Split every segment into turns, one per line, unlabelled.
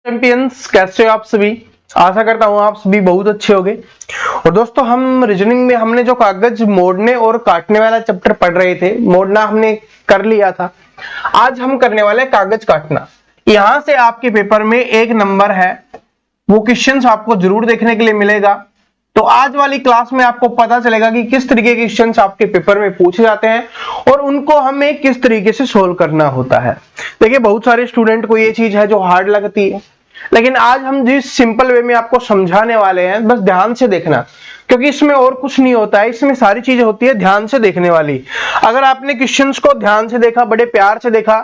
Champions, कैसे हो आप सभी। आशा करता हूं आप सभी बहुत अच्छे होंगे। और दोस्तों, हम रीजनिंग में हमने जो कागज मोड़ने और काटने वाला चैप्टर पढ़ रहे थे, मोड़ना हमने कर लिया था। आज हम करने वाले कागज काटना। यहां से आपके पेपर में एक नंबर है, वो क्वेश्चंस आपको जरूर देखने के लिए मिलेगा। तो आज वाली क्लास में आपको पता चलेगा कि किस तरीके के क्वेश्चंस आपके पेपर में पूछे जाते हैं और उनको हमें किस तरीके से सोल्व करना होता है। देखिए, बहुत सारे स्टूडेंट को ये चीज है जो हार्ड लगती है, लेकिन आज हम जिस सिंपल वे में आपको समझाने वाले हैं, बस ध्यान से देखना, क्योंकि इसमें और कुछ नहीं होता है। इसमें सारी चीजें होती है ध्यान से देखने वाली। अगर आपने क्वेश्चंस को ध्यान से देखा, बड़े प्यार से देखा,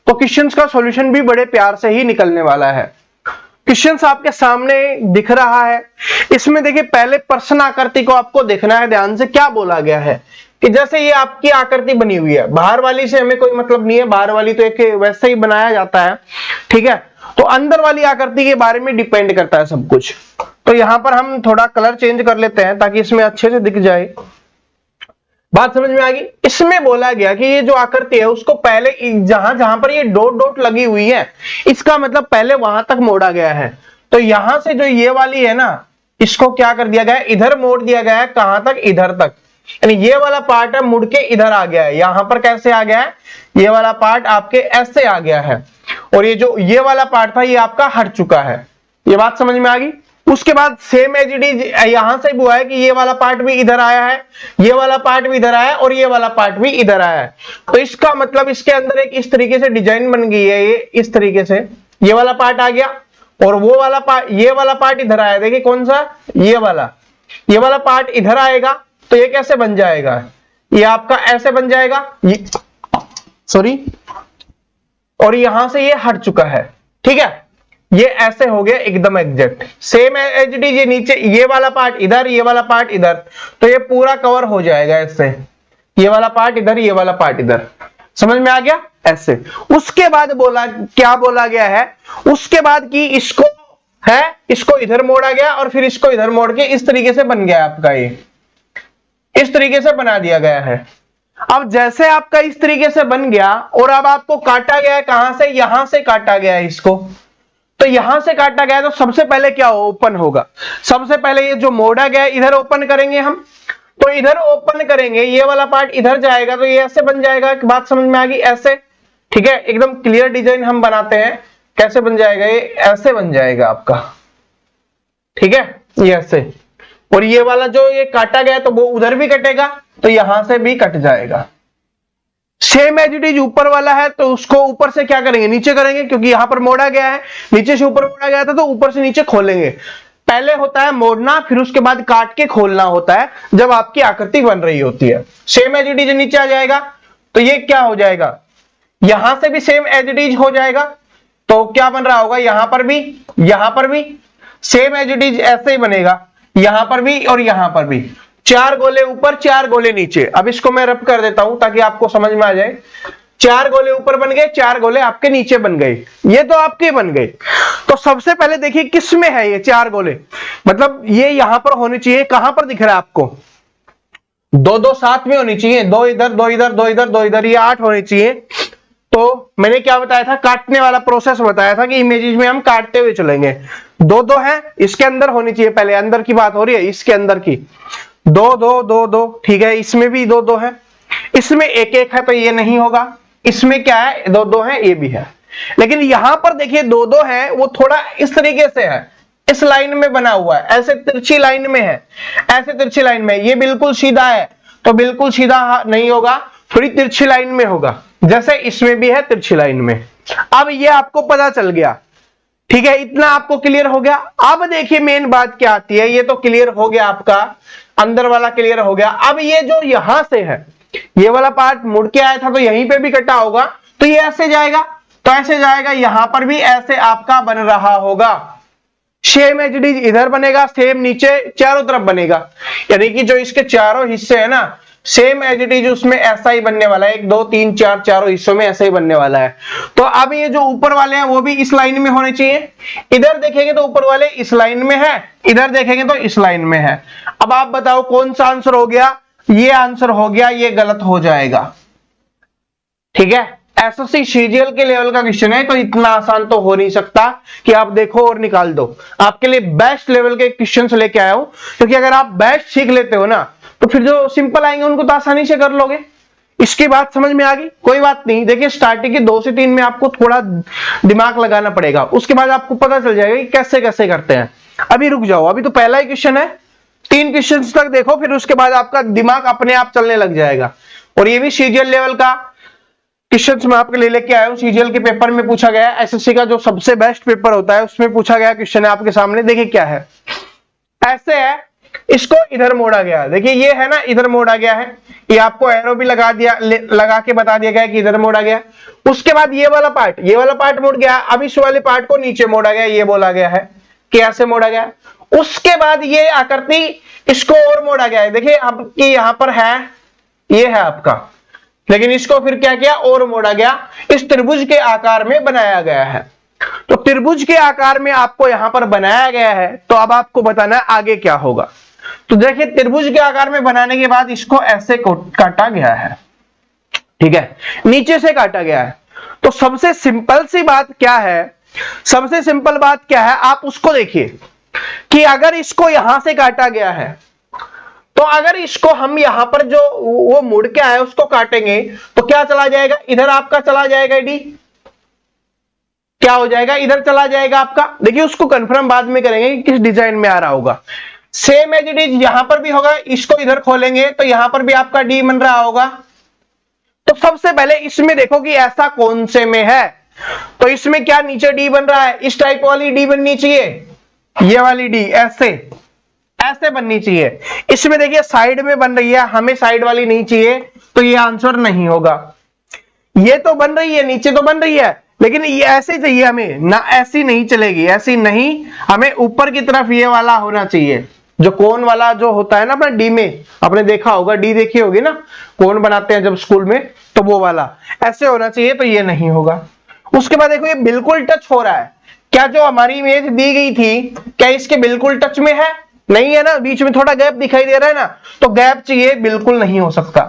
तो क्वेश्चंस का सॉल्यूशन भी बड़े प्यार से ही निकलने वाला है। क्वेश्चंस आपके सामने दिख रहा है। इसमें देखिए, पहले प्रश्न आकृति को आपको देखना है ध्यान से। क्या बोला गया है कि जैसे ये आपकी आकृति बनी हुई है, बाहर वाली से हमें कोई मतलब नहीं है, बाहर वाली तो एक वैसे ही बनाया जाता है, ठीक है। तो अंदर वाली आकृति के बारे में डिपेंड करता है सब कुछ। तो यहां पर हम थोड़ा कलर चेंज कर लेते हैं ताकि इसमें अच्छे से दिख जाए। बात समझ में आ गई। इसमें बोला गया कि ये जो आकृति है उसको पहले जहां जहां पर ये डॉट डॉट लगी हुई है, इसका मतलब पहले वहां तक मोड़ा गया है। तो यहां से जो ये वाली है ना, इसको क्या कर दिया गया है, इधर मोड़ दिया गया है। कहां तक? इधर तक। यानी ये वाला पार्ट है मुड़ के इधर आ गया है। यहां पर कैसे आ गया है? ये वाला पार्ट आपके ऐसे आ गया है, और ये जो ये वाला पार्ट था ये आपका हट चुका है। ये बात समझ में आ गई। उसके बाद सेम एज इट इज यहां से हुआ है कि ये वाला पार्ट भी इधर आया है, ये वाला पार्ट भी इधर आया है, और ये वाला पार्ट भी इधर आया है। तो इसका मतलब इसके अंदर एक इस तरीके से डिजाइन बन गई है। ये इस तरीके से ये वाला पार्ट आ गया, और वो वाला पार्ट, ये वाला पार्ट इधर आया। देखिए कौन सा? ये वाला पार्ट इधर आएगा। तो ये कैसे बन जाएगा? ये आपका ऐसे बन जाएगा, सॉरी, और यहां से ये हट चुका है, ठीक है। ये ऐसे हो गया एकदम exact same as it is. ये नीचे ये वाला पार्ट इधर, ये वाला पार्ट इधर, तो ये पूरा कवर हो जाएगा ऐसे। ये वाला पार्ट इधर, ये वाला पार्ट इधर। समझ में आ गया? ऐसे। उसके बाद क्या बोला गया है? उसके बाद कि इसको इधर मोड़ा गया और फिर इसको इधर मोड़ के इस तरीके से बन गया आपका। ये इस तरीके से बना दिया गया है। अब जैसे आपका इस तरीके से बन गया और अब आपको काटा गया है, कहां से? यहां से काटा गया है इसको। तो यहां से काटा गया, तो सबसे पहले क्या ओपन होगा? सबसे पहले ये जो मोड़ा गया है इधर ओपन करेंगे हम। तो इधर ओपन करेंगे, ये वाला पार्ट इधर जाएगा, तो ये ऐसे बन जाएगा। बात समझ में आ गई? ऐसे, ठीक है। एकदम क्लियर डिजाइन हम बनाते हैं। कैसे बन जाएगा? ये ऐसे बन जाएगा आपका, ठीक है। ये ऐसे, और ये वाला जो ये काटा गया तो वो उधर भी कटेगा, तो यहां से भी कट जाएगा। सेम एज इट इज ऊपर वाला है, तो उसको ऊपर से क्या करेंगे? नीचे करेंगे, क्योंकि यहां पर मोड़ा गया है। नीचे से ऊपर मोड़ा गया था, तो ऊपर से नीचे खोलेंगे। पहले होता है मोड़ना, फिर उसके बाद काट के खोलना होता है जब आपकी आकृति बन रही होती है। सेम एज इट इज नीचे आ जाएगा, तो ये क्या हो जाएगा? यहां से भी सेम एज इट इज हो जाएगा। तो क्या बन रहा होगा? यहां पर भी सेम एज इट इज ऐसे ही बनेगा। यहां पर भी और यहां पर भी। 4 गोले ऊपर, 4 गोले नीचे। अब इसको मैं रब कर देता हूं ताकि आपको समझ में आ जाए। 4 गोले ऊपर बन गए, 4 गोले आपके नीचे बन गए। ये तो आपके बन गए। तो सबसे पहले देखिए किस में है ये 4 गोले, मतलब ये यहां पर होने चाहिए। कहां पर दिख रहा है आपको? 2-2 साथ में होनी चाहिए। 2 इधर, 2 इधर, 2 इधर, 2 इधर, ये 8 होनी चाहिए। तो मैंने क्या बताया था? काटने वाला प्रोसेस बताया था कि इमेजेस में हम काटते हुए चलेंगे। 2-2 है, इसके अंदर होनी चाहिए। पहले अंदर की बात हो रही है, इसके अंदर की। 2-2-2-2, ठीक है। इसमें भी 2-2 है, इसमें 1-1 है, तो ये नहीं होगा। इसमें क्या है? 2-2 है, ये भी है। लेकिन यहां पर देखिए 2-2 है, वो थोड़ा इस तरीके से है, इस लाइन में बना हुआ है, ऐसे तिरछी लाइन में है, ऐसे तिरछी लाइन में। ये बिल्कुल सीधा है, तो बिल्कुल सीधा नहीं होगा, थोड़ी तिरछी लाइन में होगा, जैसे इसमें भी है तिरछी लाइन में। अब ये आपको पता चल गया, ठीक है। इतना आपको क्लियर हो गया। अब देखिए मेन बात क्या आती है। ये तो क्लियर हो गया आपका, अंदर वाला क्लियर हो गया। अब ये जो यहां से है, ये वाला पार्ट मुड़ के आया था, तो यहीं पे भी कटा होगा, तो ये ऐसे जाएगा, तो ऐसे जाएगा। यहां पर भी ऐसे आपका बन रहा होगा। सेम एज इट इज इधर बनेगा, सेम नीचे चारों तरफ बनेगा। यानी कि जो इसके चारों हिस्से है ना, सेम एज इट इज उसमें ऐसा ही बनने वाला है। 1 2 3 4 चारों हिस्सों में ऐसा ही बनने वाला है। तो अब ये जो ऊपर वाले हैं वो भी इस लाइन में होने चाहिए। इधर देखेंगे तो ऊपर वाले इस लाइन में है, इधर देखेंगे तो इस लाइन में है। अब आप बताओ कौन सा आंसर हो गया? ये आंसर हो गया, ये गलत हो जाएगा, ठीक है। एसएससी सीजीएल के लेवल का क्वेश्चन है, तो इतना आसान तो हो नहीं सकता कि आप देखो और निकाल दो। आपके लिए बेस्ट लेवल के क्वेश्चंस लेके आया हूं, क्योंकि अगर आप बेस्ट सीख लेते हो ना, तो फिर जो सिंपल आएंगे उनको तो आसानी से कर लोगे। इसकी बात समझ में आ गई? कोई बात नहीं। देखिए स्टार्टिंग के 2 से 3 में आपको थोड़ा दिमाग लगाना पड़ेगा, उसके बाद आपको पता चल जाएगा कि कैसे कैसे करते हैं। अभी रुक जाओ, अभी तो पहला ही क्वेश्चन है, 3 क्वेश्चन तक देखो, फिर उसके बाद आपका दिमाग अपने आप चलने लग जाएगा। और ये भी सीजीएल लेवल का क्वेश्चन मैं आपके लिए लेके आया हूं। सीजीएल के पेपर में पूछा गया, एसएससी का जो सबसे बेस्ट पेपर होता है उसमें पूछा गया क्वेश्चन है आपके सामने। देखिए क्या है, ऐसे है, इसको इधर मोड़ा गया। देखिए ये है ना, इधर मोड़ा गया है, ये आपको एरो भी लगा दिया, लगा के बता दिया गया कि इधर मोड़ा गया। उसके बाद ये वाला पार्ट मुड़ गया। अब इस वाले पार्ट को नीचे मोड़ा गया, ये बोला गया है कि ऐसे मोड़ा गया। उसके बाद ये आकृति, इसको और मोड़ा गया है। देखिए आपकी यहां पर है, ये है आपका, लेकिन इसको फिर क्या किया, और मोड़ा गया, इस त्रिभुज के आकार में बनाया गया है। तो त्रिभुज के आकार में आपको यहां पर बनाया गया है, तो अब आपको बताना है आगे क्या होगा। तो देखिए त्रिभुज के आकार में बनाने के बाद इसको ऐसे काटा गया है, ठीक है, नीचे से काटा गया है। तो सबसे सिंपल सी बात क्या है, सबसे सिंपल बात क्या है, आप उसको देखिए कि अगर इसको यहां से काटा गया है, तो अगर इसको हम यहां पर जो वो मुड़ के आया उसको काटेंगे, तो क्या चला जाएगा, इधर आपका चला जाएगा डी, क्या हो जाएगा, इधर चला जाएगा आपका। देखिए उसको कंफर्म बाद में करेंगे कि किस डिजाइन में आ रहा होगा। सेम एज इट इज यहां पर भी होगा, इसको इधर खोलेंगे तो यहां पर भी आपका डी बन रहा होगा। तो सबसे पहले इसमें देखो कि ऐसा कौन से में है, तो इसमें क्या नीचे डी बन रहा है, इस टाइप वाली डी बननी चाहिए, ये वाली डी ऐसे ऐसे बननी चाहिए। इसमें देखिए साइड में बन रही है, हमें साइड वाली नहीं चाहिए, तो ये आंसर नहीं होगा। ये तो बन रही है, नीचे तो बन रही है, लेकिन ये ऐसे चाहिए हमें ना, ऐसी नहीं चलेगी, ऐसी नहीं, हमें ऊपर की तरफ ये वाला होना चाहिए, जो कोन वाला जो होता है ना अपना डी में, आपने देखा होगा, डी देखी होगी ना, कोन बनाते हैं जब स्कूल में, तो वो वाला ऐसे होना चाहिए, तो ये नहीं होगा। उसके बाद देखो ये बिल्कुल टच हो रहा है, क्या जो हमारी इमेज दी गई थी क्या इसके बिल्कुल टच में है, नहीं है ना, बीच में थोड़ा गैप दिखाई दे रहा है ना, तो गैप चाहिए, बिल्कुल नहीं हो सकता।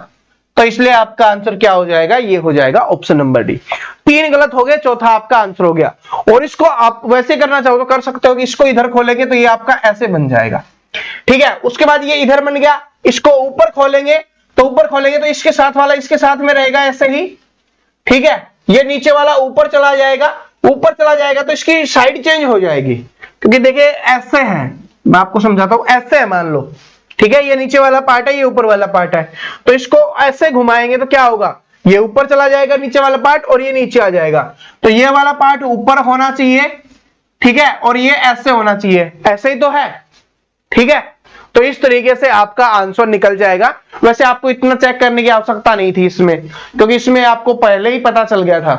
तो इसलिए आपका आंसर क्या हो जाएगा, ये हो जाएगा ऑप्शन नंबर डी। 3 गलत हो गए, चौथा आपका आंसर हो गया। और इसको आप वैसे करना चाहो तो कर सकते हो कि इसको इधर खोलेंगे तो ये आपका ऐसे बन जाएगा, ठीक है। उसके बाद ये इधर बन गया, इसको ऊपर खोलेंगे तो इसके साथ वाला इसके साथ में रहेगा ऐसे ही, ठीक है। ये नीचे वाला ऊपर चला जाएगा तो इसकी साइड चेंज हो जाएगी, क्योंकि देखिए ऐसे है, मैं आपको समझाता हूं, ऐसे है मान लो, ठीक है, ये नीचे वाला पार्ट है, ये ऊपर वाला पार्ट है, तो इसको ऐसे घुमाएंगे तो क्या होगा, ये ऊपर चला जाएगा नीचे वाला पार्ट, और ये नीचे आ जाएगा। तो ये वाला पार्ट ऊपर होना चाहिए, ठीक है, और ये ऐसे होना चाहिए, ऐसे ही तो है, ठीक है। तो इस तरीके से आपका आंसर निकल जाएगा। वैसे आपको इतना चेक करने की आवश्यकता नहीं थी इसमें, क्योंकि इसमें आपको पहले ही पता चल गया था,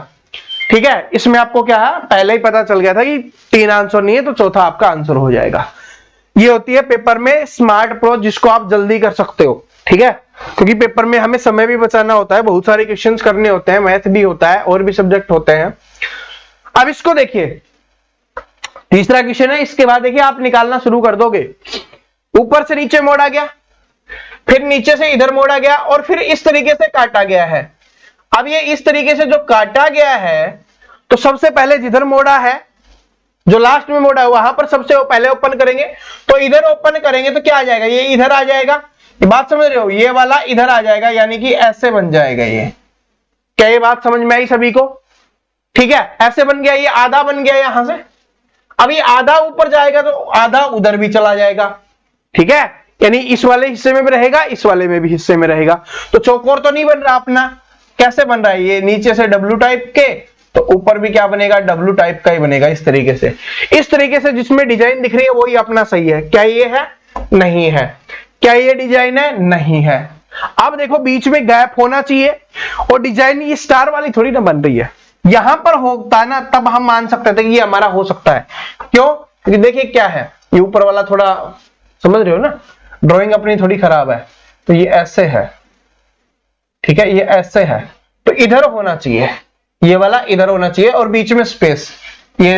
ठीक है, इसमें आपको क्या है, पहले ही पता चल गया था कि 3 आंसर नहीं है, तो चौथा आपका आंसर हो जाएगा। ये होती है पेपर में स्मार्ट अप्रोच, जिसको आप जल्दी कर सकते हो, ठीक है, क्योंकि पेपर में हमें समय भी बचाना होता है, बहुत सारे क्वेश्चंस करने होते हैं, मैथ भी होता है, और भी सब्जेक्ट होते हैं। अब इसको देखिए, तीसरा क्वेश्चन है, इसके बाद देखिए आप निकालना शुरू कर दोगे। ऊपर से नीचे मोड़ा गया, फिर नीचे से इधर मोड़ा गया, और फिर इस तरीके से काटा गया है। अब ये इस तरीके से जो काटा गया है, तो सबसे पहले जिधर मोड़ा है, जो लास्ट में मोड़ा है, वहां पर सबसे पहले ओपन करेंगे। तो इधर ओपन करेंगे तो क्या आ जाएगा, ये इधर आ जाएगा, ये बात समझ रहे हो, ये वाला इधर आ जाएगा, यानी कि ऐसे बन जाएगा ये। क्या ये बात समझ में आई सभी को, ठीक है, ऐसे बन गया, ये आधा बन गया यहां से। अब ये आधा ऊपर जाएगा तो आधा उधर भी चला जाएगा, ठीक है, यानी इस वाले हिस्से में भी रहेगा, इस वाले में भी हिस्से में रहेगा। तो चौकोर तो नहीं बन रहा अपना, कैसे बन रहा है, ये नीचे से डब्ल्यू टाइप के, तो ऊपर भी क्या बनेगा, डब्ल्यू टाइप का ही बनेगा, इस तरीके से। इस तरीके से जिसमें डिजाइन दिख रही है वही अपना सही है। क्या ये है, नहीं है। क्या ये डिजाइन है, नहीं है। अब देखो बीच में गैप होना चाहिए, और डिजाइन ये स्टार वाली थोड़ी ना बन रही है, यहां पर होता है ना, तब हम मान सकते थे कि ये हमारा हो सकता है। क्यों, क्योंकि देखिए क्या है, ये ऊपर वाला थोड़ा, समझ रहे हो ना, ड्राइंग अपनी थोड़ी खराब है, तो ये ऐसे है, ठीक है, ये ऐसे है, तो इधर होना चाहिए, ये वाला इधर होना चाहिए, और बीच में स्पेस, ये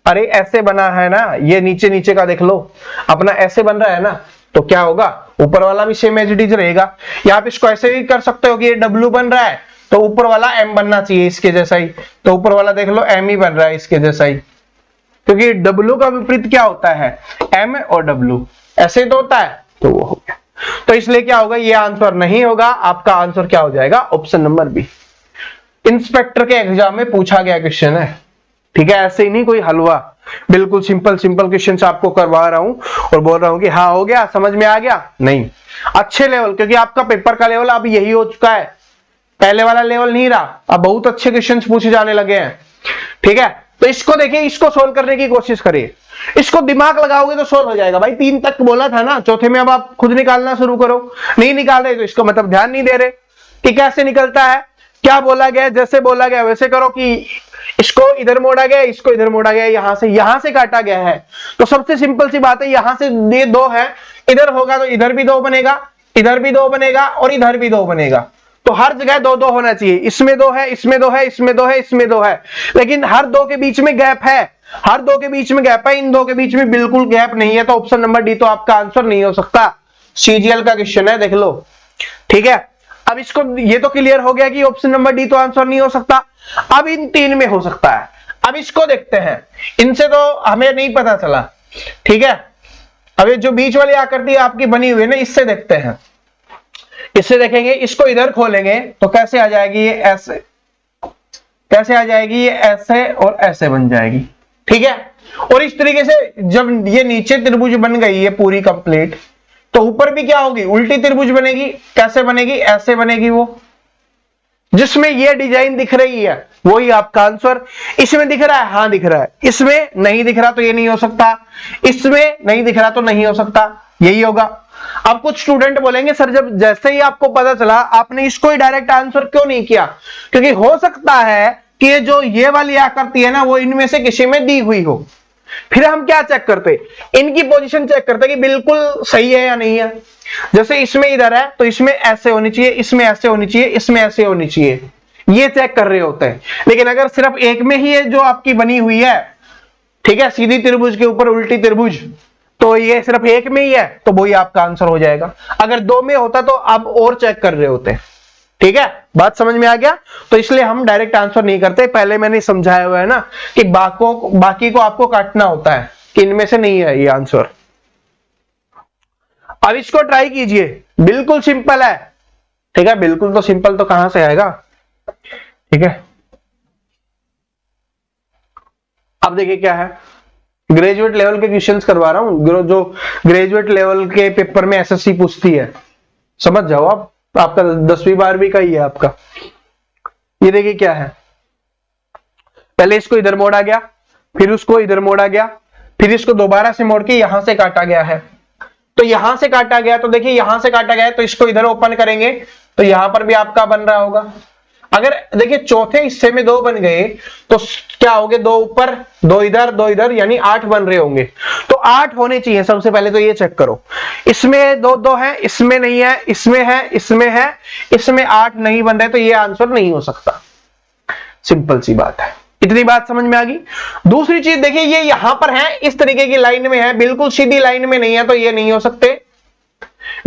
अरे ऐसे बना है ना, ये नीचे नीचे का देख लो अपना ऐसे बन रहा है ना, तो क्या होगा, ऊपर वाला भी सेम एज इट इज रहेगा। या आप इसको ऐसे भी कर सकते हो कि ये डब्ल्यू बन रहा है, तो ऊपर वाला m बनना चाहिए इसके जैसा ही, तो ऊपर वाला देख लो m ही बन रहा है इसके जैसा ही, क्योंकि W का विपरीत क्या होता है, m और W, ऐसे तो होता है, तो वो हो गया। तो इसलिए क्या होगा, ये आंसर नहीं होगा, आपका आंसर क्या हो जाएगा, ऑप्शन नंबर बी। इंस्पेक्टर के एग्जाम में पूछा गया क्वेश्चन है, ठीक है, ऐसे ही नहीं कोई हलवा, बिल्कुल सिंपल सिंपल क्वेश्चन आपको करवा रहा हूं और बोल रहा हूं कि हाँ हो गया, समझ में आ गया, नहीं, अच्छे लेवल, क्योंकि आपका पेपर का लेवल अब यही हो चुका है, पहले वाला लेवल नहीं रहा, अब बहुत अच्छे क्वेश्चन पूछे जाने लगे हैं, ठीक है। तो इसको देखिए, इसको सोल्व करने की कोशिश करिए, इसको दिमाग लगाओगे तो सोल्व हो जाएगा भाई। 3 तक बोला था ना, चौथे में अब आप खुद निकालना शुरू करो, नहीं निकाल रहे तो इसको मतलब ध्यान नहीं दे रहे कि कैसे निकलता है, क्या बोला गया, जैसे बोला गया वैसे करो, कि इसको इधर मोड़ा गया, इसको इधर मोड़ा गया, यहां से काटा गया है, तो सबसे सिंपल सी बात है, यहां से ये 2 है, इधर होगा तो इधर भी 2 बनेगा, इधर भी 2 बनेगा और इधर भी 2 बनेगा, तो हर जगह 2-2 होना चाहिए, इसमें 2 है, इसमें 2 है, इसमें 2 है, इसमें 2 है, लेकिन हर 2 के बीच में गैप है, हर 2 के बीच में गैप है, इन 2 के बीच में बिल्कुल गैप नहीं है, तो ऑप्शन नंबर डी तो आपका आंसर नहीं हो सकता। सीजीएल का क्वेश्चन है, देख लो, ठीक है। अब इसको ये तो क्लियर हो गया कि ऑप्शन नंबर डी तो आंसर नहीं हो सकता, अब इन 3 में हो सकता है। अब इसको देखते हैं, इनसे तो हमें नहीं पता चला, ठीक है। अब ये जो बीच वाली आकृति आपकी बनी हुई है ना, इससे देखते हैं, इससे देखेंगे, इसको इधर खोलेंगे तो कैसे आ जाएगी, ये ऐसे, कैसे आ जाएगी, ये ऐसे और ऐसे बन जाएगी, ठीक है। और इस तरीके से जब ये नीचे त्रिभुज बन गई है पूरी कंप्लीट, तो ऊपर भी क्या होगी, उल्टी त्रिभुज बनेगी, कैसे बनेगी, ऐसे बनेगी, वो जिसमें ये डिजाइन दिख रही है वही आपका आंसर। इसमें दिख रहा है, हाँ दिख रहा है, इसमें नहीं दिख रहा तो ये नहीं हो सकता, इसमें नहीं दिख रहा तो नहीं हो सकता, यही होगा। अब कुछ स्टूडेंट बोलेंगे सर जब जैसे ही आपको पता चला आपने इसको ही डायरेक्ट आंसर क्यों नहीं किया, क्योंकि हो सकता है कि ये जो ये वाली आकृति है ना वो इनमें से किसी में दी हुई हो। फिर हम क्या चेक करते, इनकी पोजीशन चेक करते कि बिल्कुल सही है या नहीं है। जैसे इसमें इधर है तो इसमें ऐसे होनी चाहिए, इसमें ऐसे होनी चाहिए, इसमें ऐसे होनी चाहिए, ये चेक कर रहे होते हैं। लेकिन अगर सिर्फ एक में ही है जो आपकी बनी हुई है, ठीक है, सीधी त्रिभुज के ऊपर उल्टी त्रिभुज, तो ये सिर्फ एक में ही है तो वही आपका आंसर हो जाएगा। अगर 2 में होता तो अब और चेक कर रहे होते, ठीक है, बात समझ में आ गया। तो इसलिए हम डायरेक्ट आंसर नहीं करते, पहले मैंने समझाया हुआ है ना कि बाकी को आपको काटना होता है कि इनमें से नहीं है ये आंसर। अब इसको ट्राई कीजिए, बिल्कुल सिंपल है, ठीक है, बिल्कुल तो सिंपल तो कहां से आएगा, ठीक है। अब देखिए क्या है, ग्रेजुएट लेवल के क्वेश्चंस करवा रहा हूं, जो ग्रेजुएट लेवल के पेपर में एसएससी पूछती है, समझ जाओ आप, आपका 10वीं 12वीं का ही है आपका। ये देखिए क्या है, पहले इसको इधर मोड़ा गया, फिर उसको इधर मोड़ा गया, फिर इसको दोबारा से मोड़ के यहां से काटा गया है। तो यहां से काटा गया, तो देखिए यहां से काटा गया है, तो इसको इधर ओपन करेंगे तो यहां पर भी आपका बन रहा होगा। अगर देखिए चौथे हिस्से में 2 बन गए तो क्या हो गए, 2 ऊपर 2 इधर, यानी 8 बन रहे होंगे। तो 8 होने चाहिए, सबसे पहले तो ये चेक करो, इसमें 2 है, इसमें नहीं है, इसमें है, इसमें है, इसमें 8 नहीं बन रहे, तो ये आंसर नहीं हो सकता। सिंपल सी बात है, इतनी बात समझ में आ गई। दूसरी चीज देखिए, ये यहां पर है, इस तरीके की लाइन में है, बिल्कुल सीधी लाइन में नहीं है तो ये नहीं हो सकते,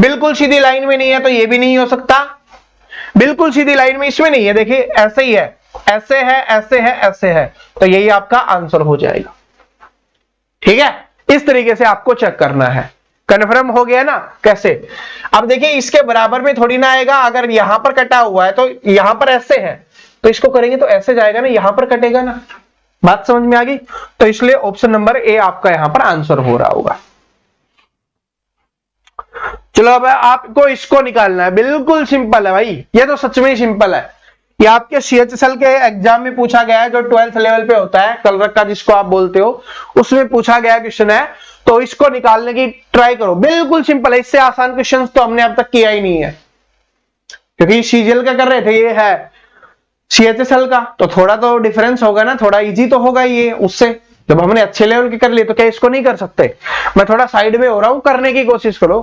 बिल्कुल सीधी लाइन में नहीं है तो ये भी नहीं हो सकता, बिल्कुल सीधी लाइन में इसमें नहीं है, देखिए ऐसे ही है, ऐसे है, ऐसे है, ऐसे है, तो यही आपका आंसर हो जाएगा, ठीक है। इस तरीके से आपको चेक करना है। कन्फर्म हो गया ना कैसे। अब देखिए इसके बराबर में थोड़ी ना आएगा, अगर यहां पर कटा हुआ है तो यहां पर ऐसे है तो इसको करेंगे तो ऐसे जाएगा ना, यहां पर कटेगा ना, बात समझ में आ गई। तो इसलिए ऑप्शन नंबर ए आपका यहां पर आंसर हो रहा होगा। चलो अब आपको इसको निकालना है, बिल्कुल सिंपल है भाई, ये तो सच में ही सिंपल है। ये आपके सीएचएसएल के एग्जाम में पूछा गया है, जो 12th लेवल पे होता है, कल रखा जिसको आप बोलते हो, उसमें पूछा गया क्वेश्चन है। तो इसको निकालने की ट्राई करो, बिल्कुल सिंपल है, इससे आसान क्वेश्चन तो हमने अब तक किया ही नहीं है, क्योंकि सीजीएल का कर रहे थे, ये है सीएचएसएल का, तो थोड़ा तो डिफरेंस होगा ना, थोड़ा इजी तो होगा ये उससे। जब हमने अच्छे लेवल के कर लिए तो क्या इसको नहीं कर सकते। मैं थोड़ा साइड में हो रहा हूं, करने की कोशिश करो,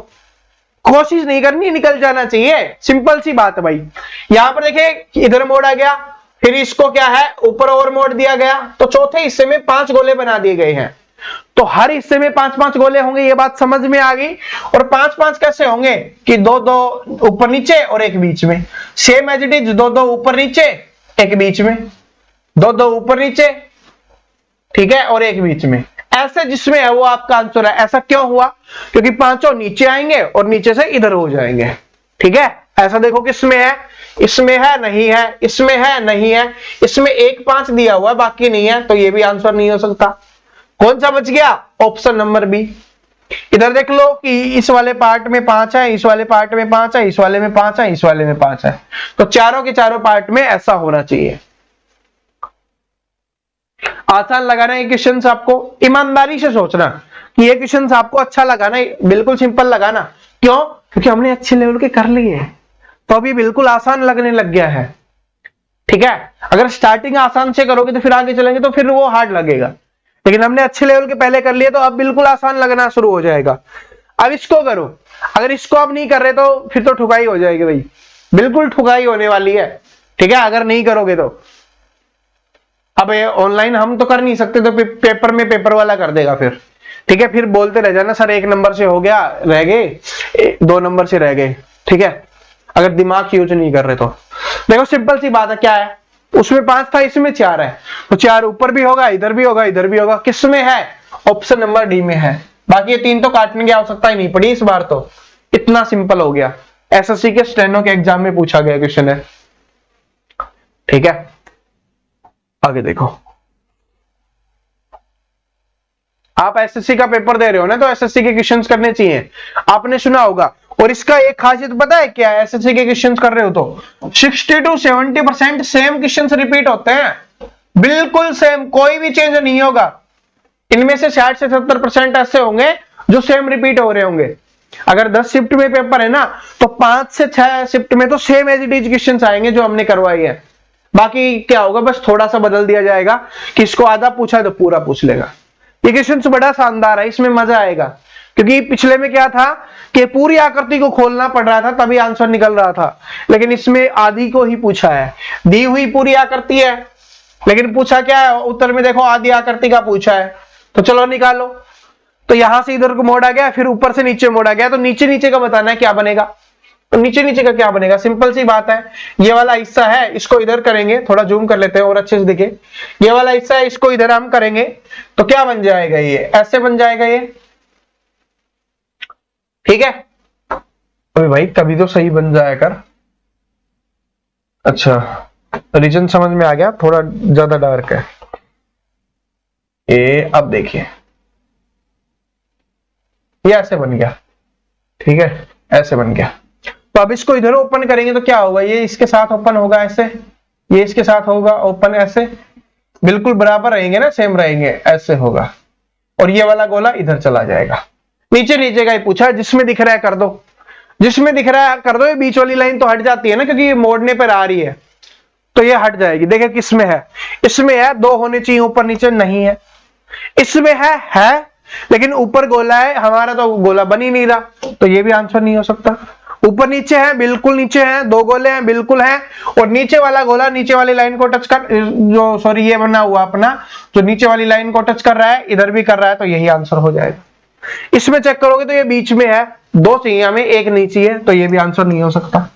कोशिश नहीं करनी, निकल जाना चाहिए, सिंपल सी बात है भाई। यहां पर देखिए इधर मोड़ा गया, फिर इसको क्या है ऊपर और मोड़ दिया गया, तो चौथे हिस्से में 5 गोले बना दिए गए हैं। तो हर हिस्से में 5-5 गोले होंगे, ये बात समझ में आ गई। और 5-5 कैसे होंगे कि 2-2 ऊपर नीचे और एक बीच में, सेम एज इट इज 2-2 ऊपर नीचे एक बीच में, 2-2 ऊपर नीचे, ठीक है, और एक बीच में, ऐसे जिसमें है वो आपका आंसर है। ऐसा क्यों हुआ? क्योंकि पांचों नीचे आएंगे और नीचे से इधर हो जाएंगे, ठीक है। ऐसा देखो किसमें है, इसमें है नहीं है, इसमें है नहीं है, इसमें 1 5 दिया हुआ है बाकी नहीं है, तो ये भी आंसर नहीं हो सकता। कौन सा बच गया? Option number B. इधर देख लो कि इस वाले पार्ट में 5 है, इस वाले पार्ट में 5 है, इस वाले में 5 है, इस वाले में 5 है, तो चारों के चारों पार्ट में ऐसा होना चाहिए। आसान लगाना है क्वेश्चन, आपको ईमानदारी से सोचना कि ये क्वेश्चन आपको अच्छा लगाना है, बिल्कुल सिंपल लगाना। क्यों? क्योंकि हमने अच्छे लेवल के कर लिए, तो अभी बिल्कुल आसान लगने लग गया है, ठीक है। अगर स्टार्टिंग आसान से करोगे तो फिर आगे चलेंगे तो फिर वो हार्ड लगेगा, लेकिन हमने अच्छे लेवल के पहले कर लिए तो अब बिल्कुल आसान लगना शुरू हो जाएगा। अब इसको करो, अगर इसको अब नहीं कर रहे तो फिर तो ठुकाई हो जाएगी भाई, बिल्कुल ठुकाई होने वाली है, ठीक है, अगर नहीं करोगे तो। अब ऑनलाइन हम तो कर नहीं सकते, तो पेपर में पेपर वाला कर देगा फिर, ठीक है। फिर बोलते रह जाना सर 1 नंबर से हो गया, रह गए 2 नंबर से रह गए, ठीक है, अगर दिमाग यूज नहीं कर रहे तो। देखो सिंपल सी बात है, क्या है, उसमें 5 था, इसमें 4 है, तो 4 ऊपर भी होगा, इधर भी होगा, इधर भी होगा, किस में है? ऑप्शन नंबर डी में है। बाकी ये 3 तो काटने की आवश्यकता ही नहीं पड़ी इस बार, तो इतना सिंपल हो गया। एसएससी के स्टेनो के एग्जाम में पूछा गया क्वेश्चन है, ठीक है। आगे देखो, आप एसएससी का पेपर दे रहे हो ना, तो एसएससी के क्वेश्चंस करने चाहिए, आपने सुना होगा। और इसका एक खासियत पता है क्या है? एसएससी के क्वेश्चंस कर रहे हो तो 60 to 70% सेम क्वेश्चंस रिपीट होते हैं, बिल्कुल सेम, कोई भी चेंज नहीं होगा। इनमें से 60 से 70% ऐसे होंगे जो सेम रिपीट हो रहे होंगे। अगर 10 शिफ्ट में पेपर है ना, तो 5 से 6 शिफ्ट में तो same as it is questions आएंगे जो हमने करवाई है। बाकी क्या होगा, बस थोड़ा सा बदल दिया जाएगा कि इसको आधा पूछा है तो पूरा पूछ लेगा। ये क्वेश्चन बड़ा शानदार है, इसमें मजा आएगा, क्योंकि पिछले में क्या था कि पूरी आकृति को खोलना पड़ रहा था तभी आंसर निकल रहा था, लेकिन इसमें आधी को ही पूछा है। दी हुई पूरी आकृति है, लेकिन पूछा क्या है उत्तर में, देखो आधी आकृति का पूछा है, तो चलो निकालो। तो यहां से इधर को मोड़ा गया, फिर ऊपर से नीचे मोड़ा गया, तो नीचे नीचे का बताना है क्या बनेगा। तो नीचे नीचे का क्या बनेगा, सिंपल सी बात है, ये वाला हिस्सा है, इसको इधर करेंगे, थोड़ा जूम कर लेते हैं और अच्छे से दिखे, ये वाला हिस्सा है, इसको इधर हम करेंगे तो क्या बन जाएगा, ये ऐसे बन जाएगा ये, ठीक है। अभी भाई कभी तो सही बन जाया कर। अच्छा, रीजन समझ में आ गया, थोड़ा ज्यादा डार्क है ये। अब देखिए ये ऐसे बन गया, ठीक है, ऐसे बन गया। तो अब इसको इधर ओपन करेंगे तो क्या होगा, ये इसके साथ ओपन होगा ऐसे, ये इसके साथ होगा ओपन ऐसे, बिल्कुल बराबर रहेंगे ना, सेम रहेंगे, ऐसे होगा। और ये वाला गोला इधर चला जाएगा। नीचे नीचे का ही पूछा, जिसमें दिख रहा है कर दो, जिसमें दिख रहा है कर दो। ये बीच वाली लाइन तो हट जाती है ना, क्योंकि ये मोड़ने पर आ रही है, तो ये हट जाएगी। देखिए किसमें है, इसमें है, 2 होने चाहिए ऊपर नीचे, नहीं है। इसमें है, लेकिन ऊपर गोला है, हमारा तो गोला बन ही नहीं रहा, तो ये भी आंसर नहीं हो सकता। ऊपर नीचे है, बिल्कुल नीचे है, 2 गोले हैं, बिल्कुल है, और नीचे वाला गोला नीचे वाली लाइन को टच कर, जो सॉरी ये बना हुआ अपना, जो नीचे वाली लाइन को टच कर रहा है, इधर भी कर रहा है, तो यही आंसर हो जाएगा। इसमें चेक करोगे तो ये बीच में है, 2 चाहिए हमें, 1 नीचे है, तो ये भी आंसर नहीं हो सकता,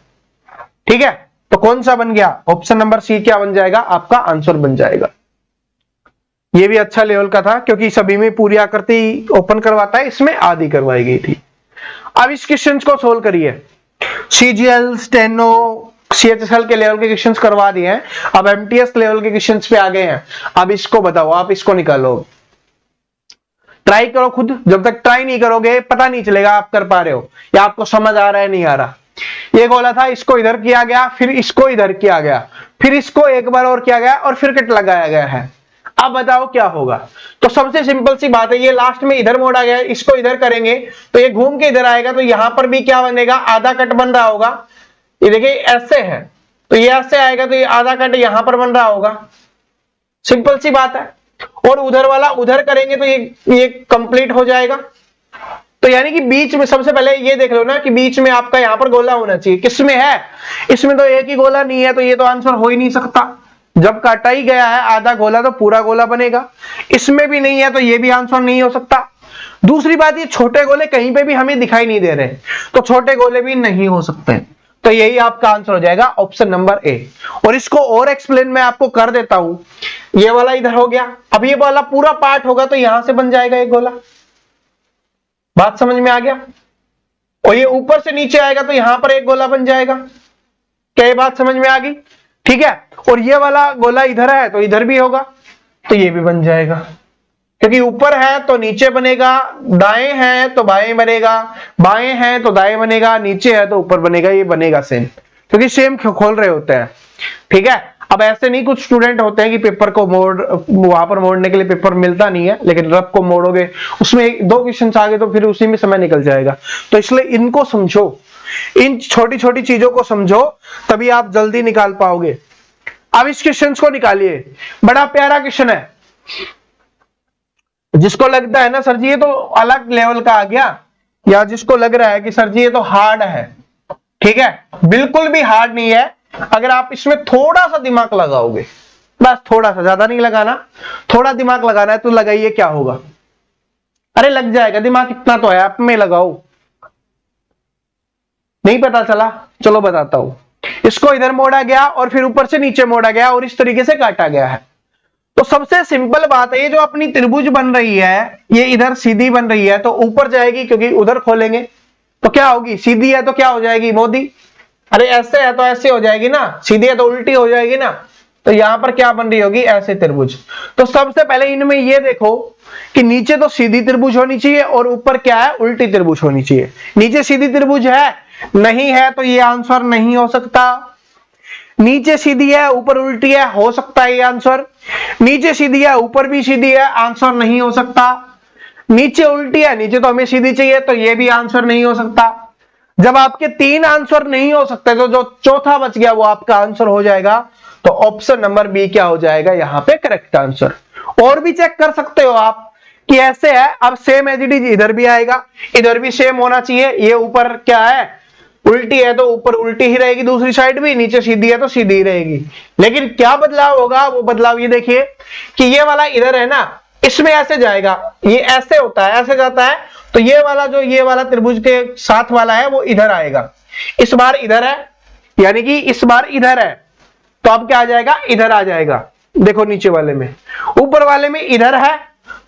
ठीक है। तो कौन सा बन गया, ऑप्शन नंबर सी क्या बन जाएगा, आपका आंसर बन जाएगा। ये भी अच्छा लेवल का था, क्योंकि सभी में पूरी आकृति ओपन करवाता है, इसमें आधी करवाई गई थी। अब इस क्वेश्चन को सोल्व करिए। सीजीएल, स्टेनो, सीएचएसएल के लेवल के क्वेश्चंस करवा दिए हैं, अब एमटीएस लेवल के क्वेश्चंस पे आ गए हैं। अब इसको बताओ, आप इसको निकालो, ट्राई करो खुद। जब तक ट्राई नहीं करोगे पता नहीं चलेगा आप कर पा रहे हो या आपको समझ आ रहा है नहीं आ रहा। ये गोला था, इसको इधर किया गया, फिर इसको इधर किया गया, फिर इसको एक बार और किया गया, और फिर कट लगाया गया है। अब बताओ क्या होगा। तो सबसे सिंपल सी बात है, ये लास्ट में इधर मोड़ा गया, इसको इधर करेंगे तो ये घूम के इधर आएगा, तो यहां पर भी क्या बनेगा, आधा कट बन रहा होगा। ये देखिए ऐसे है, तो ये ऐसे आएगा, तो ये आधा कट यहां पर बन रहा होगा, सिंपल सी बात है। और उधर वाला उधर करेंगे तो ये कंप्लीट हो जाएगा। तो यानी कि बीच में, सबसे पहले ये देख लो ना कि बीच में आपका यहां पर गोला होना चाहिए, किसमें है, इसमें तो एक ही गोला नहीं है, तो ये तो आंसर हो ही नहीं सकता। जब काटा ही गया है आधा गोला तो पूरा गोला बनेगा, इसमें भी नहीं है तो ये भी आंसर नहीं हो सकता। दूसरी बात, ये छोटे गोले कहीं पे भी हमें दिखाई नहीं दे रहे, तो छोटे गोले भी नहीं हो सकते। तो यही आपका आंसर हो जाएगा ऑप्शन नंबर ए। और इसको और एक्सप्लेन मैं आपको कर देता हूं। ये वाला इधर हो गया, अब ये वाला पूरा पार्ट होगा तो यहां से बन जाएगा एक गोला। बात समझ में आ गया? और ये ऊपर से नीचे आएगा तो यहां पर एक गोला बन जाएगा। क्या ये बात समझ में आ गई? ठीक है। और ये वाला गोला इधर है तो इधर भी होगा, तो ये भी बन जाएगा, क्योंकि ऊपर है तो नीचे बनेगा, दाएं है तो बाएं बनेगा, बाएं है तो दाएं बनेगा, नीचे है तो ऊपर बनेगा, ये बनेगा सेम, क्योंकि सेम खोल रहे होते हैं। ठीक है। अब ऐसे नहीं, कुछ स्टूडेंट होते हैं कि पेपर को वहां पर मोड़ने के लिए पेपर मिलता नहीं है, लेकिन रफ को मोड़ोगे उसमें 2 क्वेश्चन आ गए तो फिर उसी में समय निकल जाएगा। तो इसलिए इनको समझो, इन छोटी छोटी चीजों को समझो, तभी आप जल्दी निकाल पाओगे। अब इस क्वेश्चन को निकालिए, बड़ा प्यारा क्वेश्चन है। जिसको लगता है ना सर जी ये तो अलग लेवल का आ गया, या जिसको लग रहा है कि सर जी ये तो हार्ड है, ठीक है, बिल्कुल भी हार्ड नहीं है। अगर आप इसमें थोड़ा सा दिमाग लगाओगे, बस थोड़ा सा, ज्यादा नहीं लगाना, थोड़ा दिमाग लगाना है तो लगाइए, क्या होगा? अरे लग जाएगा दिमाग, इतना तो है, आप में लगाओ। नहीं पता चला? चलो बताता हूं। इसको इधर मोड़ा गया और फिर ऊपर से नीचे मोड़ा गया और इस तरीके से काटा गया है। तो सबसे सिंपल बात है, ये जो अपनी त्रिभुज बन रही है ये इधर सीधी बन रही है तो ऊपर जाएगी, क्योंकि उधर खोलेंगे तो क्या होगी, सीधी है तो क्या हो जाएगी मोदी, अरे ऐसे है तो ऐसे हो जाएगी ना, सीधी है तो उल्टी हो जाएगी ना। तो यहां पर क्या बन रही होगी, ऐसे त्रिभुज। तो सबसे पहले इनमें ये देखो कि नीचे तो सीधी त्रिभुज होनी चाहिए और ऊपर क्या है, उल्टी त्रिभुज होनी चाहिए। नीचे सीधी त्रिभुज है नहीं है तो ये आंसर नहीं हो सकता। नीचे सीधी है ऊपर उल्टी है, हो सकता है ये आंसर। नीचे सीधी है ऊपर भी सीधी है, आंसर नहीं हो सकता। नीचे उल्टी है, नीचे तो हमें सीधी चाहिए, तो ये भी आंसर नहीं हो सकता। जब आपके 3 आंसर नहीं हो सकते तो जो चौथा बच गया वो आपका आंसर हो जाएगा। तो ऑप्शन नंबर बी क्या हो जाएगा यहाँ पे करेक्ट आंसर। और भी चेक कर सकते हो आप कि ऐसे है, अब सेम एज इट इज इधर भी आएगा, इधर भी सेम होना चाहिए। ये ऊपर क्या है, उल्टी है तो ऊपर उल्टी ही रहेगी, दूसरी साइड भी, नीचे सीधी है तो सीधी ही रहेगी। लेकिन क्या बदलाव होगा, वो बदलाव ये देखिए कि ये वाला इधर है ना, इसमें ऐसे जाएगा, ये ऐसे होता है, ऐसे जाता है, तो ये वाला जो ये वाला त्रिभुज के साथ वाला है वो इधर आएगा। इस बार इधर है, यानी कि इस बार इधर है, तो अब क्या आ जाएगा, इधर आ जाएगा। देखो नीचे वाले में, ऊपर वाले में इधर है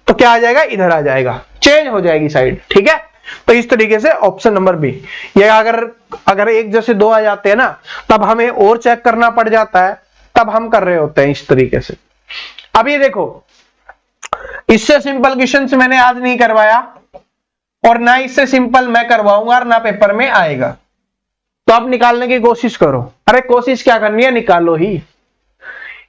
तो क्या आ जाएगा, इधर आ जाएगा, चेंज हो जाएगी साइड। ठीक है। तो इस तरीके से ऑप्शन नंबर बी। ये अगर एक जैसे 2 आ जाते हैं ना, तब हमें और चेक करना पड़ जाता है, तब हम कर रहे होते हैं इस तरीके से। अब ये देखो, इससे सिंपल क्वेश्चन मैंने आज नहीं करवाया और ना इससे सिंपल मैं करवाऊंगा और ना पेपर में आएगा। तो अब निकालने की कोशिश करो। अरे कोशिश क्या करनी है, निकालो ही।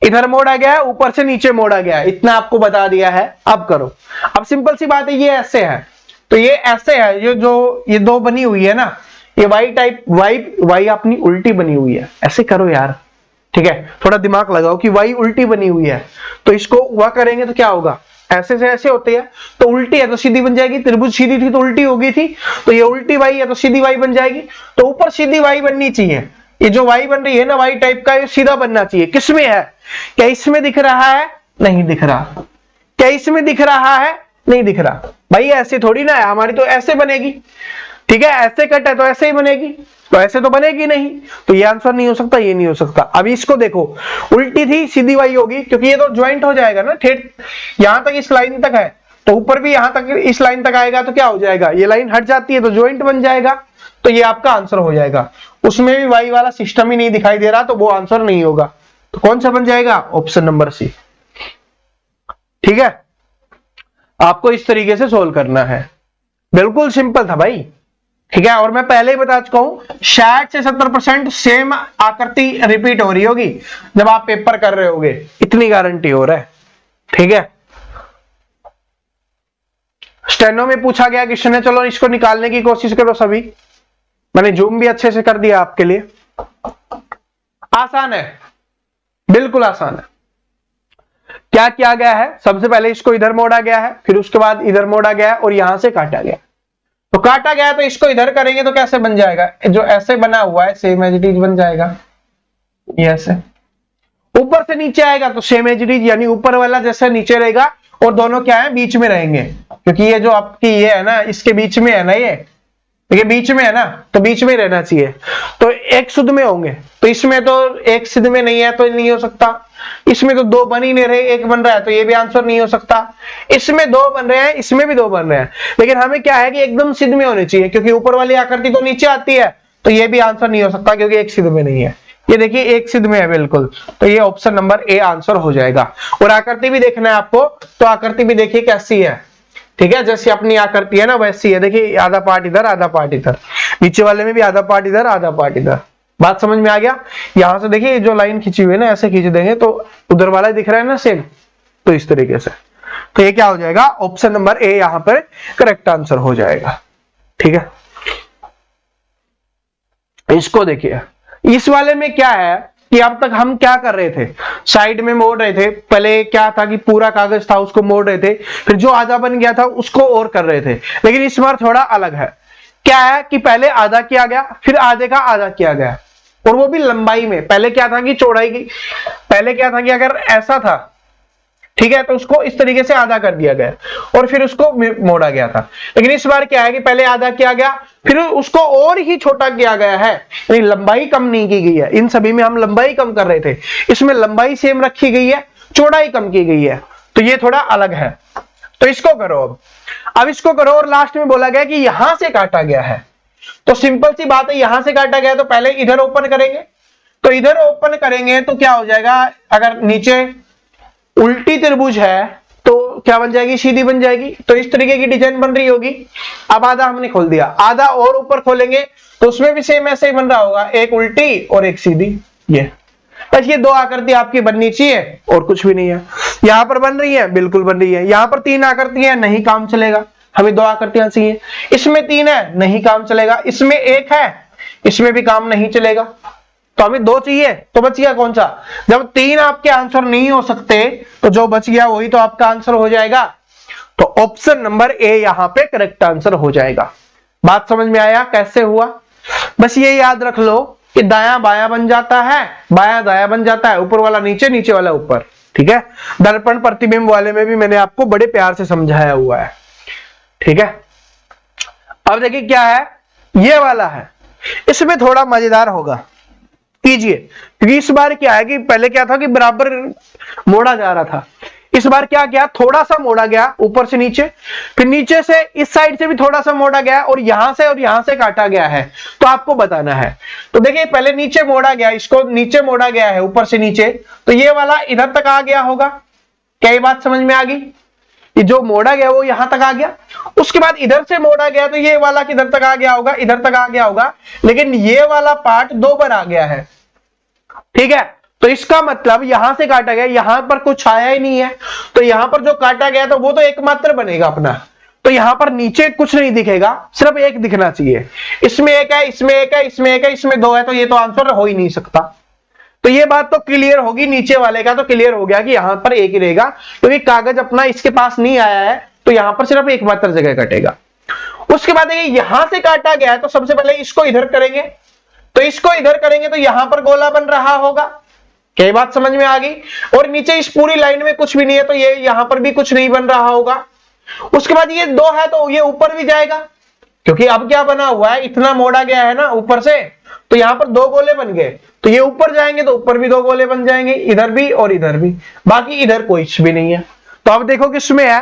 इधर मोड़ा गया है, ऊपर से नीचे मोड़ा गया है, इतना आपको बता दिया है, अब करो। अब सिंपल सी बात है, ये ऐसे है तो ये ऐसे है, ये जो ये 2 बनी हुई है ना, ये वाई टाइप, वाई अपनी उल्टी बनी हुई है, ऐसे करो यार। ठीक है, थोड़ा दिमाग लगाओ कि वाई उल्टी बनी हुई है, तो इसको हुआ करेंगे तो क्या होगा, ऐसे से ऐसे होते हैं, तो उल्टी है तो सीधी बन जाएगी, त्रिभुज सीधी थी तो उल्टी हो गई थी, तो ये उल्टी वाई है तो सीधी वाई बन जाएगी। तो ऊपर सीधी वाई बननी चाहिए, ये जो वाई बन रही है ना वाई टाइप का, ये सीधा बनना चाहिए। किसमें है, क्या इसमें दिख रहा है, नहीं दिख रहा, क्या इसमें दिख रहा है, नहीं दिख रहा। भाई ऐसे थोड़ी ना है, हमारी तो ऐसे बनेगी। ठीक है, ऐसे कट है तो ऐसे ही बनेगी, तो ऐसे तो बनेगी नहीं, तो ये आंसर नहीं हो सकता, ये नहीं हो सकता। अभी इसको देखो, उल्टी थी सीधी वाई होगी, क्योंकि ये तो ज्वाइंट हो जाएगा ना, ठेठ यहां तक इस लाइन तक है, तो ऊपर भी यहां तक इस लाइन तक आएगा, तो क्या हो जाएगा, ये लाइन हट जाती है तो ज्वाइंट बन जाएगा, तो ये आपका आंसर हो जाएगा। उसमें भी वाई वाला सिस्टम ही नहीं दिखाई दे रहा, तो वो आंसर नहीं होगा। तो कौन सा बन जाएगा, ऑप्शन नंबर सी। ठीक है, आपको इस तरीके से सोल्व करना है, बिल्कुल सिंपल था भाई। ठीक है, और मैं पहले ही बता चुका हूं 60 से 70% सेम आकृति रिपीट हो रही होगी जब आप पेपर कर रहे होगे, इतनी गारंटी हो रहा है। ठीक है, स्टेनो में पूछा गया क्वेश्चन है, चलो इसको निकालने की कोशिश करो सभी। मैंने जूम भी अच्छे से कर दिया आपके लिए, आसान है, बिल्कुल आसान है। क्या किया गया है, सबसे पहले इसको इधर मोड़ा गया है, फिर उसके बाद इधर मोड़ा गया है और यहां से काटा गया। तो काटा गया तो इसको इधर करेंगे तो कैसे बन जाएगा, जो ऐसे बना हुआ है सेम एज इट इज बन जाएगा, ये ऐसे। ऊपर से नीचे आएगा तो सेम एज इट इज, यानी ऊपर वाला जैसा नीचे रहेगा और दोनों क्या है, बीच में रहेंगे, क्योंकि ये जो आपकी ये है ना, इसके बीच में है ना, ये बीच में है ना, तो बीच में रहना चाहिए। तो एक शुद्ध में होंगे, तो इसमें तो एक सिद्ध में नहीं है तो नहीं हो सकता। इसमें तो दो बन ही नहीं रहे, एक बन रहा है, तो ये भी आंसर नहीं हो सकता। इसमें दो बन रहे हैं, इसमें भी दो बन रहे हैं, लेकिन हमें क्या है कि एकदम सिद्ध में होने चाहिए, क्योंकि ऊपर वाली आकृति तो नीचे आती है, तो ये भी आंसर नहीं हो सकता क्योंकि एक सिद्ध में नहीं है। ये देखिए एक सिद्ध में है बिल्कुल, तो ये ऑप्शन नंबर ए आंसर हो जाएगा। और आकृति भी देखना है आपको, तो आकृति भी देखिए कैसी है, ठीक है, जैसे अपनी आकृति है ना वैसी है। देखिए आधा पार्ट इधर, आधा पार्ट इधर, नीचे वाले में भी आधा पार्ट इधर, आधा पार्ट इधर। बात समझ में आ गया? यहां से देखिए जो लाइन खींची हुई है ना, ऐसे खींच देंगे तो उधर वाला दिख रहा है ना सेम, तो इस तरीके से। तो ये क्या हो जाएगा, ऑप्शन नंबर ए यहां पर करेक्ट आंसर हो जाएगा। ठीक है, इसको देखिए, इस वाले में क्या है कि अब तक हम क्या कर रहे थे, साइड में मोड़ रहे थे। पहले क्या था कि पूरा कागज था उसको मोड़ रहे थे, फिर जो आधा बन गया था उसको और कर रहे थे। लेकिन इस बार थोड़ा अलग है, क्या है कि पहले आधा किया गया, फिर आधे का आधा किया गया, और वो भी लंबाई में। पहले क्या था कि चौड़ाई की, पहले क्या था कि अगर ऐसा था, ठीक है, तो उसको इस तरीके से आधा कर दिया गया और फिर उसको मोड़ा गया था। लेकिन इस बार क्या है कि पहले आधा किया गया, फिर उसको और ही छोटा किया गया है, यानी लंबाई कम नहीं की गई है। इन सभी में हम लंबाई कम कर रहे थे, इसमें लंबाई सेम रखी गई है, चौड़ाई कम की गई है, तो ये थोड़ा अलग है। तो इसको करो, अब इसको करो, और लास्ट में बोला गया कि यहां से काटा गया है। तो सिंपल सी बात है, यहां से काटा गया तो पहले इधर ओपन करेंगे, तो इधर ओपन करेंगे तो क्या हो जाएगा, अगर नीचे उल्टी त्रिभुज है तो क्या बन जाएगी, सीधी बन जाएगी। तो इस तरीके की डिजाइन बन रही होगी। अब आधा हमने खोल दिया, आधा और ऊपर खोलेंगे तो उसमें भी सेम ऐसे ही बन रहा होगा, एक उल्टी और एक सीधी। ये बस ये दो आकृति आपकी बननी चाहिए और कुछ भी नहीं है। यहां पर बन रही है, बिल्कुल बन रही है। यहां पर तीन आकृतियां, नहीं काम चलेगा, हमें दो आकृतियां चाहिए। इसमें तीन है, नहीं काम चलेगा। इसमें एक है, इसमें भी काम नहीं चलेगा, तो हमें दो चाहिए। तो बच गया कौन सा, जब तीन आपके आंसर नहीं हो सकते तो जो बच गया वही तो आपका आंसर हो जाएगा। तो ऑप्शन नंबर ए यहां पे करेक्ट आंसर हो जाएगा। बात समझ में आया कैसे हुआ? बस ये याद रख लो कि दायां बायां बन जाता है, बायां दायां बन जाता है, ऊपर वाला नीचे, नीचे वाला ऊपर। ठीक है, दर्पण प्रतिबिंब वाले में भी मैंने आपको बड़े प्यार से समझाया हुआ है। ठीक है, अब देखिए क्या है, ये वाला है, इसमें थोड़ा मजेदार होगा, कीजिए। क्योंकि इस बार क्या है कि पहले क्या था कि बराबर मोड़ा जा रहा था, इस बार क्या किया, थोड़ा सा मोड़ा गया ऊपर से नीचे, फिर नीचे से इस साइड से भी थोड़ा सा मोड़ा गया, और यहां से काटा गया है। तो आपको बताना है। तो देखिए पहले नीचे मोड़ा गया, इसको नीचे मोड़ा गया है ऊपर से नीचे, तो ये वाला इधर तक आ गया होगा। क्या ये बात समझ में आ गई? ये जो मोड़ा गया वो यहां तक आ गया, उसके बाद इधर से मोड़ा गया तो ये वाला किधर तक आ गया होगा, इधर तक आ गया होगा, लेकिन ये वाला पार्ट दो बार आ गया है। ठीक है, तो इसका मतलब यहां से काटा गया, यहां पर कुछ आया ही नहीं है, तो यहां पर जो काटा गया तो वो तो एकमात्र बनेगा अपना। तो यहां पर नीचे कुछ नहीं दिखेगा, सिर्फ एक दिखना चाहिए। इसमें एक है, इसमें एक है, इसमें एक है, इसमें दो है, तो ये तो आंसर हो ही नहीं सकता। तो ये बात तो क्लियर होगी, नीचे वाले का तो क्लियर हो गया कि यहां पर एक ही रहेगा, क्योंकि कागज अपना इसके पास नहीं आया है, तो यहां पर सिर्फ एकमात्र जगह कटेगा। उसके बाद यहां से काटा गया है, तो सबसे पहले इसको इधर करेंगे, तो इसको इधर करेंगे तो यहां पर गोला बन रहा होगा। क्या बात समझ में आ गई? और नीचे इस पूरी लाइन में कुछ भी नहीं है, तो ये यहां पर भी कुछ नहीं बन रहा होगा। उसके बाद ये दो है तो ये ऊपर भी जाएगा, क्योंकि अब क्या बना हुआ है, इतना मोड़ा गया है ना ऊपर से, तो यहां पर दो गोले बन गए, तो ये ऊपर जाएंगे तो ऊपर भी दो गोले बन जाएंगे, इधर भी और इधर भी। बाकी इधर कोई भी नहीं है। तो अब देखो किसमें है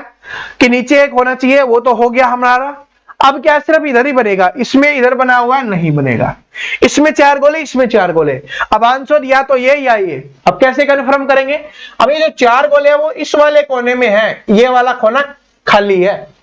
कि नीचे एक होना चाहिए, वो तो हो गया हमारा। अब क्या सिर्फ इधर ही बनेगा, इसमें इधर बना हुआ नहीं बनेगा। इसमें चार गोले, इसमें चार गोले। अब आंसर या तो ये या ये। अब कैसे कन्फर्म करेंगे? अब ये जो चार गोले है वो इस वाले कोने में है, ये वाला कोना खाली है,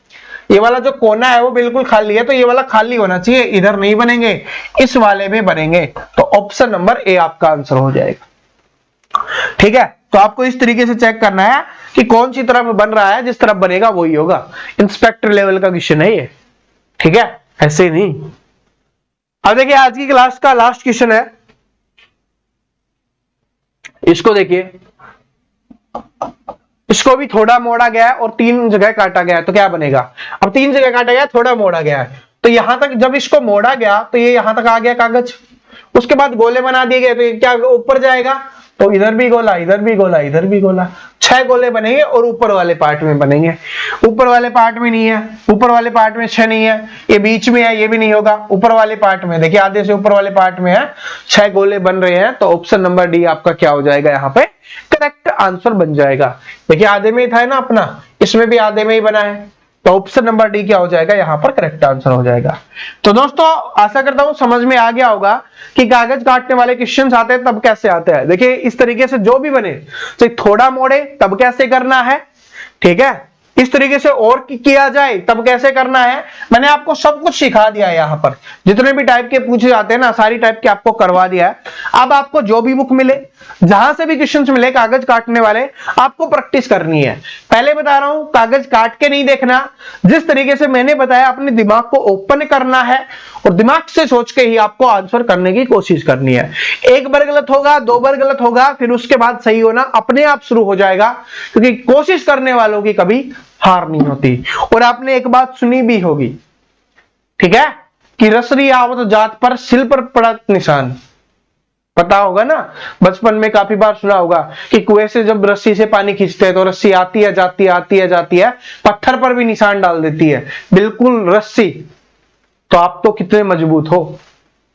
ये वाला जो कोना है वो बिल्कुल खाली है, तो ये वाला खाली होना चाहिए, इधर नहीं बनेंगे, इस वाले में बनेंगे। तो ऑप्शन नंबर ए आपका आंसर हो जाएगा। ठीक है, तो आपको इस तरीके से चेक करना है कि कौन सी तरफ बन रहा है, जिस तरफ बनेगा वही होगा। इंस्पेक्टर लेवल का क्वेश्चन है ये। ठीक है, ऐसे ही नहीं। अब देखिए आज की क्लास का लास्ट क्वेश्चन है, इसको देखिए। इसको भी थोड़ा मोड़ा गया है और तीन जगह काटा गया है, तो क्या बनेगा? अब तीन जगह काटा गया, थोड़ा मोड़ा गया है, तो यहां तक जब इसको मोड़ा गया तो ये यहां तक आ गया कागज। उसके बाद गोले बना दिए गए, तो ये क्या ऊपर जाएगा, तो इधर भी गोला, इधर भी गोला, इधर भी गोला, 6 गोले बनेंगे और ऊपर वाले पार्ट में बनेंगे। ऊपर वाले पार्ट में नहीं है, ऊपर वाले पार्ट में 6 नहीं है, ये बीच में है, ये भी नहीं होगा। ऊपर वाले पार्ट में देखिए आधे से ऊपर वाले पार्ट में है 6 गोले बन रहे हैं, तो ऑप्शन नंबर डी आपका क्या हो जाएगा, यहाँ पे करेक्ट आंसर बन जाएगा। देखिए आधे में ही था ना अपना, इसमें भी आधे में ही बना है, तो ऑप्शन नंबर डी क्या हो जाएगा, यहाँ पर करेक्ट आंसर हो जाएगा। तो दोस्तों आशा करता हूं समझ में आ गया होगा कि कागज काटने वाले क्वेश्चंस आते हैं तब कैसे आते हैं। देखिए इस तरीके से जो भी बने, तो थोड़ा मोड़े तब कैसे करना है, ठीक है, इस तरीके से और किया जाए तब कैसे करना है, मैंने आपको सब कुछ सिखा दिया है। यहाँ पर जितने भी टाइप के पूछे जाते हैं ना, सारी टाइप के आपको करवा दिया है। अब आपको जो भी बुक मिले, जहां से भी क्वेश्चंस मिले कागज काटने वाले, आपको प्रैक्टिस करनी है। पहले बता रहा हूं, कागज काट के नहीं देखना, जिस तरीके से मैंने बताया अपने दिमाग को ओपन करना है और दिमाग से सोच के ही आपको आंसर करने की कोशिश करनी है। एक बार गलत होगा, 2 बार गलत होगा, फिर उसके बाद सही होना अपने आप शुरू हो जाएगा, क्योंकि कोशिश करने वालों की कभी हार नहीं होती। और आपने एक बात सुनी भी होगी, ठीक है, कि रसरी आवत जात पर सिल पर पड़ा निशान, पता होगा ना, बचपन में काफी बार सुना होगा कि कुएं से जब रस्सी से पानी खींचते हैं तो रस्सी आती है जाती है, आती है जाती है, पत्थर पर भी निशान डाल देती है, बिल्कुल रस्सी। तो आप तो कितने मजबूत हो,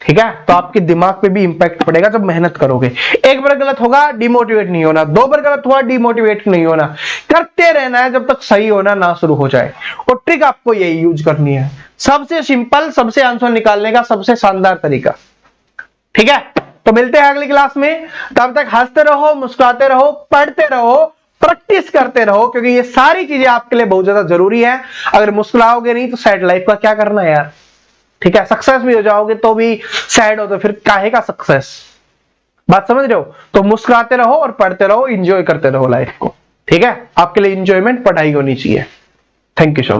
ठीक है, तो आपके दिमाग पे भी इंपैक्ट पड़ेगा जब मेहनत करोगे। एक बार गलत होगा, डिमोटिवेट नहीं होना, 2 बार गलत हुआ, डिमोटिवेट नहीं होना, करते रहना है जब तक सही होना ना शुरू हो जाए। और ट्रिक आपको यही यूज करनी है, सबसे सिंपल, सबसे आंसर निकालने का सबसे शानदार तरीका, ठीक है। तो मिलते हैं अगली क्लास में, तब तक हंसते रहो, मुस्कुराते रहो, पढ़ते रहो, प्रैक्टिस करते रहो, क्योंकि ये सारी चीजें आपके लिए बहुत ज्यादा जरूरी है। अगर मुस्कुराओगे नहीं तो सैड लाइफ का क्या करना है यार, ठीक है, सक्सेस भी हो जाओगे तो भी सैड हो, तो फिर काहे का सक्सेस, बात समझ रहे हो। तो मुस्कुराते रहो और पढ़ते रहो, एंजॉय करते रहो लाइफ को, ठीक है। आपके लिए एंजॉयमेंट पढ़ाई होनी चाहिए। Thank you so much.